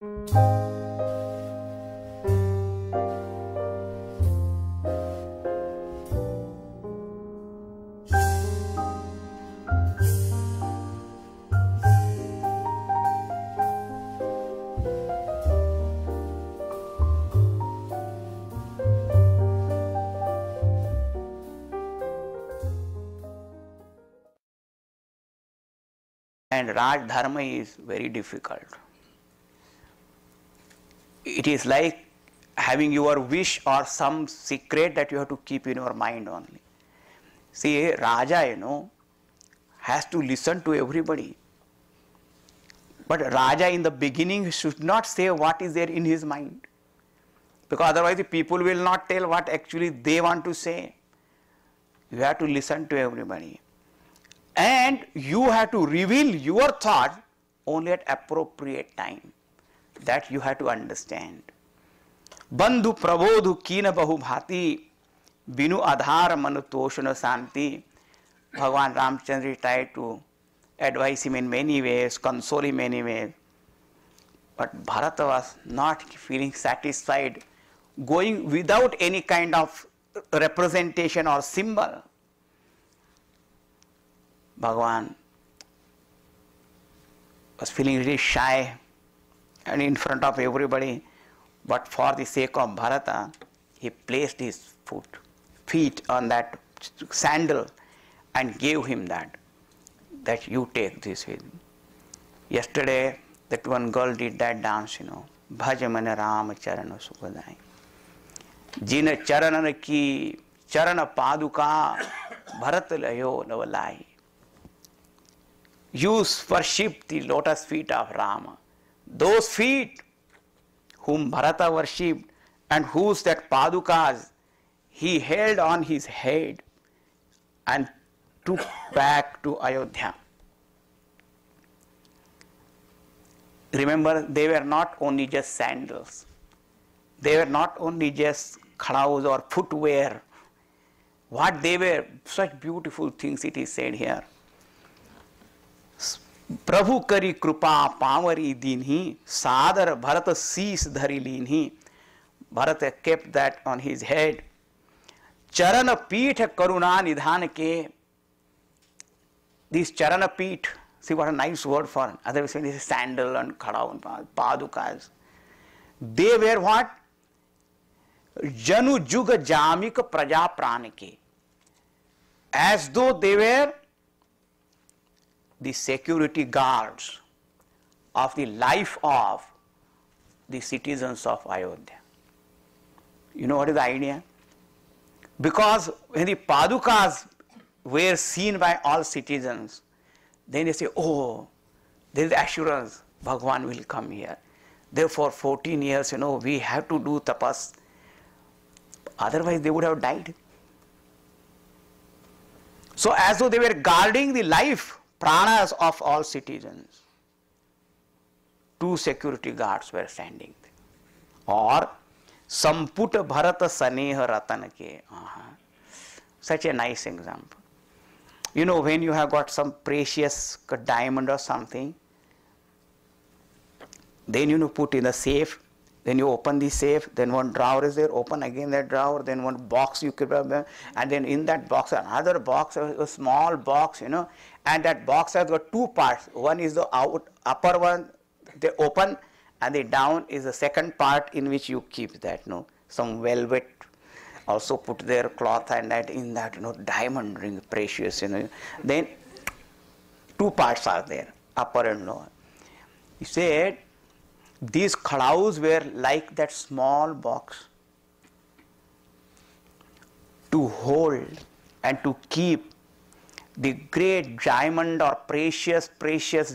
And Raj Dharma is very difficult. It is like having your wish or some secret that you have to keep in your mind only. See, Raja, has to listen to everybody. But Raja in the beginning should not say what is there in his mind. Because otherwise the people will not tell what actually they want to say. You have to listen to everybody. And you have to reveal your thought only at appropriate time. That you have to understand. Bandhu prabodhu kina bahu bhati binu adhar manu toshana santi. Bhagavan Ramchandra tried to advise him in many ways, console him in many ways. But Bharata was not feeling satisfied, going without any kind of representation or symbol. Bhagavan was feeling really shy and in front of everybody, but for the sake of Bharata, he placed his feet on that sandal and gave him that you take this with. Yesterday, that one girl did that dance, Bhaja mana Rama charana sukhadai. Jina charana ki charana paduka Bharat layo navalai. You worship the lotus feet of Rama. Those feet whom Bharata worshipped and whose that padukas he held on his head and took back to Ayodhya. Remember, they were not only just sandals. They were not only just khadaus or footwear. What they were, such beautiful things it is said here. Prabhu kari krupa pavari dinhi sadar Bharata sees dhari linhi. Bharata kept that on his head. Charana peetha karuna nidhan ke. This charana peet, see what a nice word for it. Otherwise when it is sandal and khada and padukas. They were what? Janu juga jamika praja pranike. As though they were the security guards of the life of the citizens of Ayodhya. You know what is the idea? Because when the padukas were seen by all citizens, then they say, oh, there is assurance, Bhagavan will come here. Therefore, 14 years, we have to do tapas. Otherwise, they would have died. So, as though they were guarding the life, pranas of all citizens. Two security guards were standing there. Or, Samputa Bharata Saneha Ratan ke. Such a nice example. When you have got some precious diamond or something, then put in the safe, then you open the safe, then one drawer is there, open again that drawer, then one box you keep, and then in that box another box, a small box, and that box has got two parts. One is the upper one, they open, and the down is the second part in which you keep that, some velvet, also put their cloth and that in that, diamond ring, precious, Then two parts are there, upper and lower. He said, these khadaus were like that small box to hold and to keep the great diamond or precious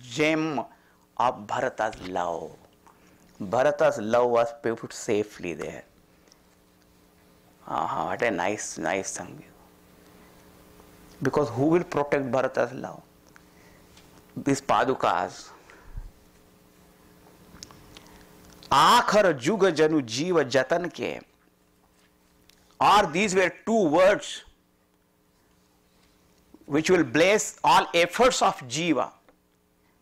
gem of Bharata's love. Bharata's love was put safely there. What a nice thing. Because who will protect Bharata's love? These padukas. Aakhar juga janu jiva jatan ke. Or these were two words which will bless all efforts of jiva.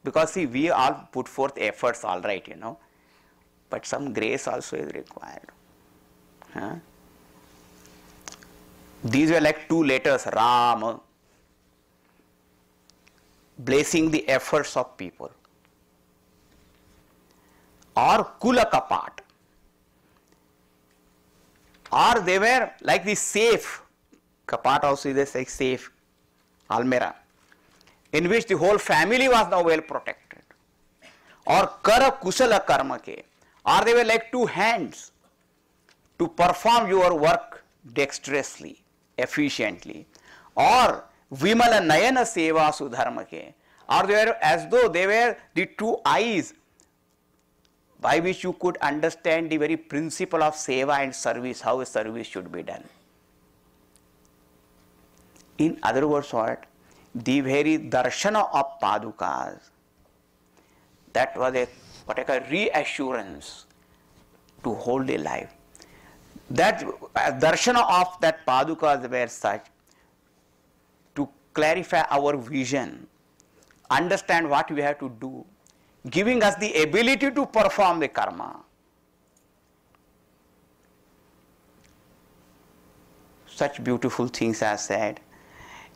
Because see, we all put forth efforts, all right, but some grace also is required. Huh? These were like two letters, Ram, blessing the efforts of people. Or Kula Kapat. Or they were like the safe. Kapat also is like safe, almirah, in which the whole family was now well protected. Or Kara Kusala Karmake. Or they were like two hands to perform your work dexterously, efficiently. Or Vimala Nayana Seva Sudharmake. Or they were as though they were the two eyes by which you could understand the very principle of seva and service, how a service should be done. In other words, what? The very darshana of Padukas, that was a reassurance to hold a life. That darshana of that Padukas were such to clarify our vision, understand what we have to do, giving us the ability to perform the karma. Such beautiful things are said.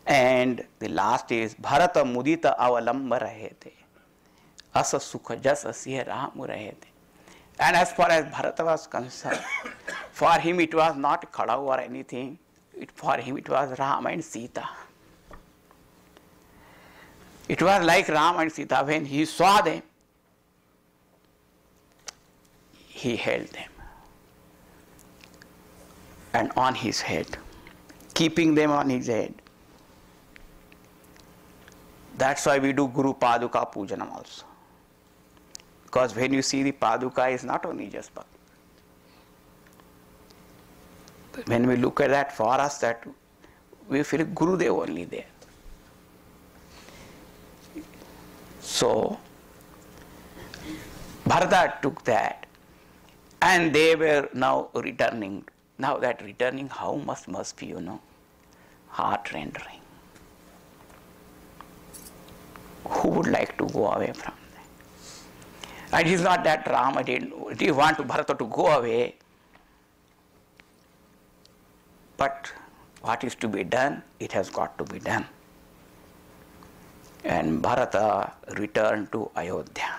And the last is Bharata Mudita Avalamba Rahete. Asa Sukha Jas Asiya Ramu Rahete. And as far as Bharata was concerned, for him it was not Khadau or anything. For him it was Ram and Sita. It was like Ram and Sita. When he saw them, he held them and on his head, keeping them on his head. That's why we do Guru Paduka Pujanam also. Because when you see the Paduka, is not only just Bhakti. When we look at that, for us, that we feel Gurudev only there. So Bharata took that, and they were now returning. Now that returning, how much must be, heart-rendering. Who would like to go away from them? And it's not that Rama didn't want Bharata to go away, but what is to be done, it has got to be done. And Bharata returned to Ayodhya.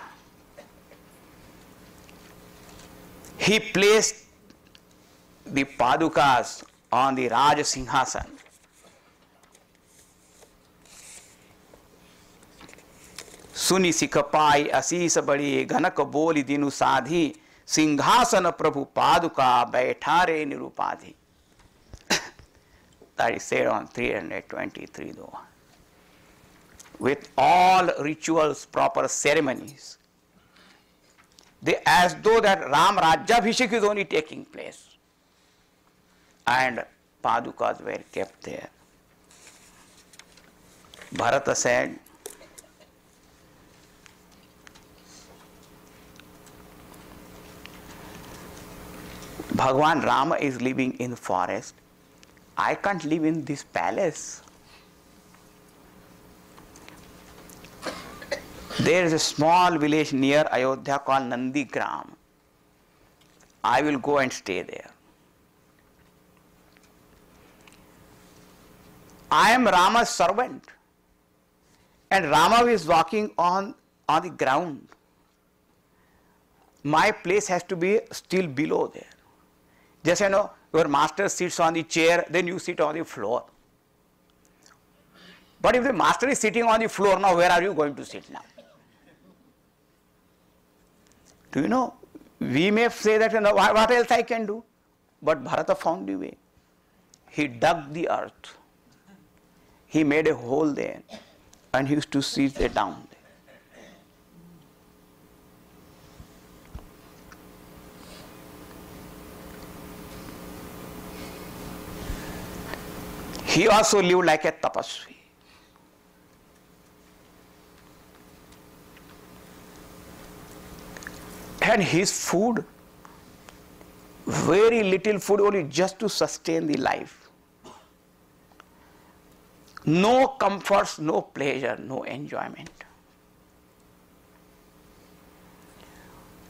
He placed the Padukas on the Raj Singhasan. Suni Sikapai Asisa Badi Ganaka Boli Dinu Sadhi Singhasana Prabhu Paduka Baithare Nirupadhi. That is said on 323 though. With all rituals, proper ceremonies. As though that Ram Rajyabhishek is only taking place. And Padukas were kept there. Bharata said, Bhagwan Rama is living in the forest. I can't live in this palace. There is a small village near Ayodhya called Nandigram. I will go and stay there. I am Rama's servant, and Rama is walking on the ground. My place has to be still below there. Just your master sits on the chair, then you sit on the floor. But if the master is sitting on the floor, now where are you going to sit now? Do you know? We may say that, what else I can do? But Bharata found the way. He dug the earth. He made a hole there, and he used to sit there down there. He also lived like a tapasvi. And his food, very little food, only just to sustain the life. No comforts, no pleasure, no enjoyment.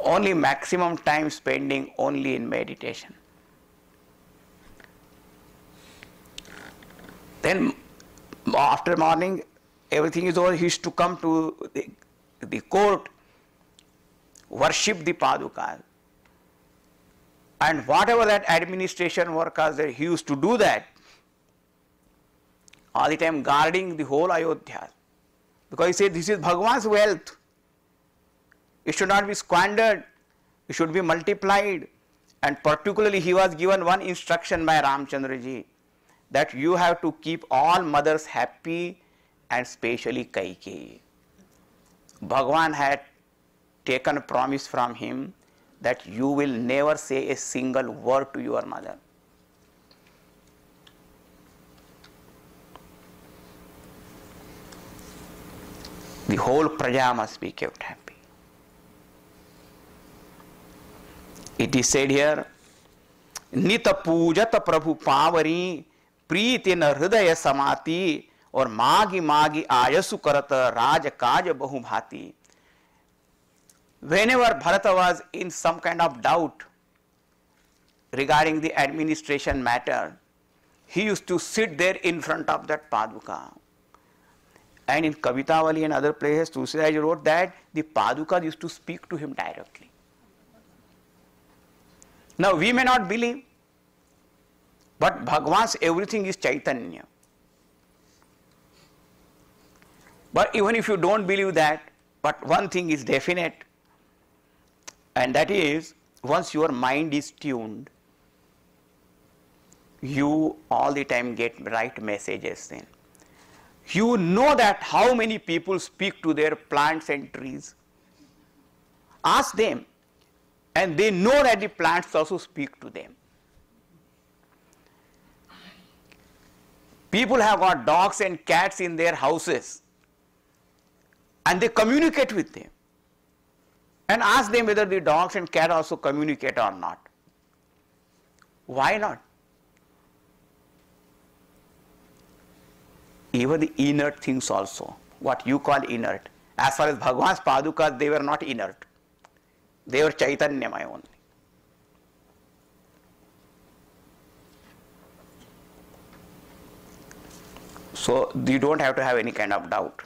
only maximum time spending only in meditation. Then after morning, everything is over, he used to come to the court, worship the Padukas. And whatever that administration work was there, he used to do that all the time, guarding the whole Ayodhya. Because he said, this is Bhagavan's wealth. It should not be squandered. It should be multiplied. And particularly he was given one instruction by Ramchandra ji, that you have to keep all mothers happy, and especially Kaikeyi. Bhagavan had taken a promise from him that you will never say a single word to your mother. The whole praja must be kept happy. It is said here, Nita pujata prabhu pavari प्रीति न हृदय समाति और मागी मागी आयसु करत राज काज बहु भाति. Whenever Bharata was in some kind of doubt regarding the administration matter, he used to sit there in front of that Paduka. And in Kavitavali and other places, Tulsidas wrote that the Padukas used to speak to him directly. Now we may not believe, but Bhagavan's everything is Chaitanya. But even if you don't believe that, but one thing is definite, and that is, once your mind is tuned, you all the time get right messages then. You know that how many people speak to their plants and trees. Ask them, and they know that the plants also speak to them. People have got dogs and cats in their houses, and they communicate with them. And ask them whether the dogs and cat also communicate or not. Why not? Even the inert things also, what you call inert. As far as Bhagavan's Padukas, they were not inert. They were Chaitanyamaya only. So you don't have to have any kind of doubt.